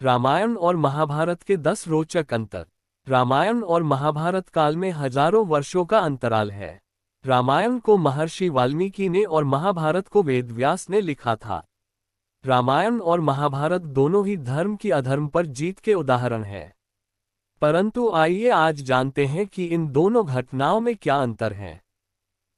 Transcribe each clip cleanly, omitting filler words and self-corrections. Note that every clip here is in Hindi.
रामायण और महाभारत के 10 रोचक अंतर। रामायण और महाभारत काल में हजारों वर्षों का अंतराल है। रामायण को महर्षि वाल्मीकि ने और महाभारत को वेदव्यास ने लिखा था। रामायण और महाभारत दोनों ही धर्म की अधर्म पर जीत के उदाहरण हैं। परंतु आइए आज जानते हैं कि इन दोनों घटनाओं में क्या अंतर है।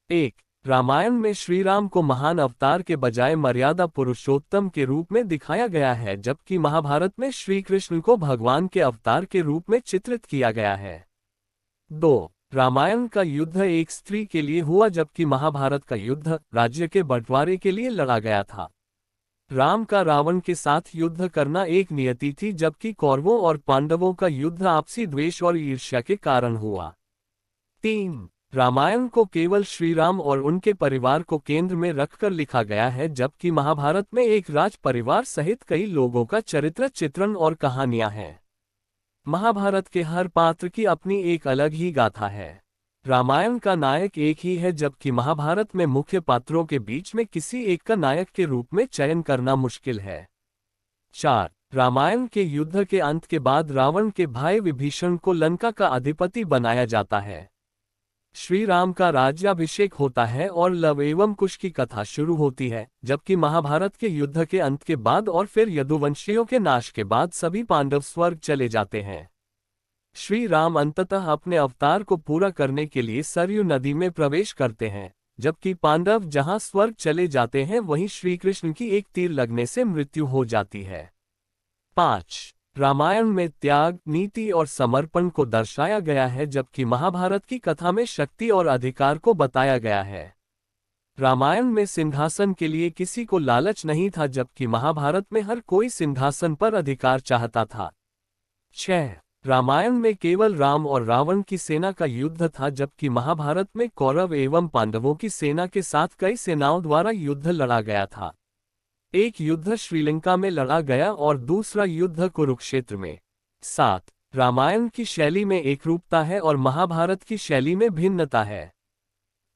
1. रामायण में श्री राम को महान अवतार के बजाय मर्यादा पुरुषोत्तम के रूप में दिखाया गया है, जबकि महाभारत में श्री कृष्ण को भगवान के अवतार के रूप में चित्रित किया गया है। 2. रामायण का युद्ध एक स्त्री के लिए हुआ, जबकि महाभारत का युद्ध राज्य के बंटवारे के लिए लड़ा गया था। राम का रावण के साथ युद्ध करना एक नियति थी, जबकि कौरवों और पांडवों का युद्ध आपसी द्वेष और ईर्ष्या के कारण हुआ। 3. रामायण को केवल श्री राम और उनके परिवार को केंद्र में रखकर लिखा गया है, जबकि महाभारत में एक राज परिवार सहित कई लोगों का चरित्र चित्रण और कहानियां हैं। महाभारत के हर पात्र की अपनी एक अलग ही गाथा है। रामायण का नायक एक ही है, जबकि महाभारत में मुख्य पात्रों के बीच में किसी एक का नायक के रूप में चयन करना मुश्किल है। 4. रामायण के युद्ध के अंत के बाद रावण के भाई विभीषण को लंका का अधिपति बनाया जाता है। श्री राम का राज्याभिषेक होता है और लव एवं कुश की कथा शुरू होती है, जबकि महाभारत के युद्ध के अंत के बाद और फिर यदुवंशियों के नाश के बाद सभी पांडव स्वर्ग चले जाते हैं। श्री राम अंततः अपने अवतार को पूरा करने के लिए सरयू नदी में प्रवेश करते हैं, जबकि पांडव जहां स्वर्ग चले जाते हैं वहीं श्री कृष्ण की एक तीर लगने से मृत्यु हो जाती है। 5. रामायण में त्याग, नीति और समर्पण को दर्शाया गया है, जबकि महाभारत की कथा में शक्ति और अधिकार को बताया गया है। रामायण में सिंहासन के लिए किसी को लालच नहीं था, जबकि महाभारत में हर कोई सिंहासन पर अधिकार चाहता था। 6. रामायण में केवल राम और रावण की सेना का युद्ध था, जबकि महाभारत में कौरव एवं पांडवों की सेना के साथ कई सेनाओं द्वारा युद्ध लड़ा गया था। एक युद्ध श्रीलंका में लड़ा गया और दूसरा युद्ध कुरुक्षेत्र में। 7. रामायण की शैली में एकरूपता है और महाभारत की शैली में भिन्नता है।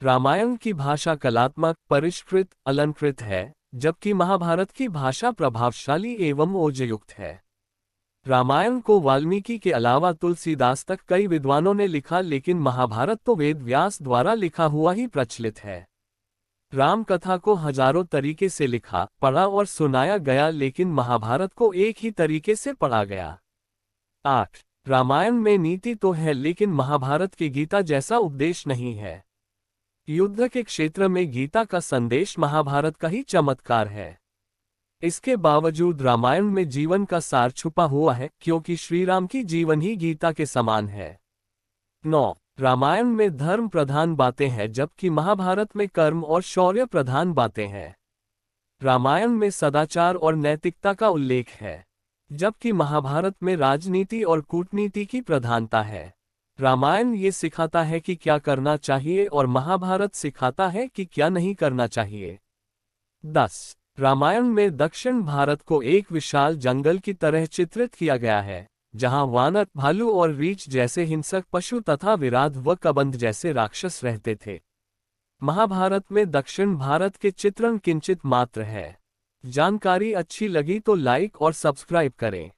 रामायण की भाषा कलात्मक, परिष्कृत, अलंकृत है, जबकि महाभारत की भाषा प्रभावशाली एवं ओजयुक्त है। रामायण को वाल्मीकि के अलावा तुलसीदास तक कई विद्वानों ने लिखा, लेकिन महाभारत तो वेद व्यास द्वारा लिखा हुआ ही प्रचलित है। राम कथा को हजारों तरीके से लिखा, पढ़ा और सुनाया गया, लेकिन महाभारत को एक ही तरीके से पढ़ा गया। 8. रामायण में नीति तो है, लेकिन महाभारत की गीता जैसा उपदेश नहीं है। युद्ध के क्षेत्र में गीता का संदेश महाभारत का ही चमत्कार है। इसके बावजूद रामायण में जीवन का सार छुपा हुआ है, क्योंकि श्री राम की जीवन ही गीता के समान है। 9. रामायण में धर्म प्रधान बातें हैं, जबकि महाभारत में कर्म और शौर्य प्रधान बातें हैं। रामायण में सदाचार और नैतिकता का उल्लेख है, जबकि महाभारत में राजनीति और कूटनीति की प्रधानता है। रामायण ये सिखाता है कि क्या करना चाहिए और महाभारत सिखाता है कि क्या नहीं करना चाहिए। 10. रामायण में दक्षिण भारत को एक विशाल जंगल की तरह चित्रित किया गया है, जहां वानर, भालू और रीछ जैसे हिंसक पशु तथा विराध व कबंध जैसे राक्षस रहते थे। महाभारत में दक्षिण भारत के चित्रण किंचित मात्र है। जानकारी अच्छी लगी तो लाइक और सब्सक्राइब करें।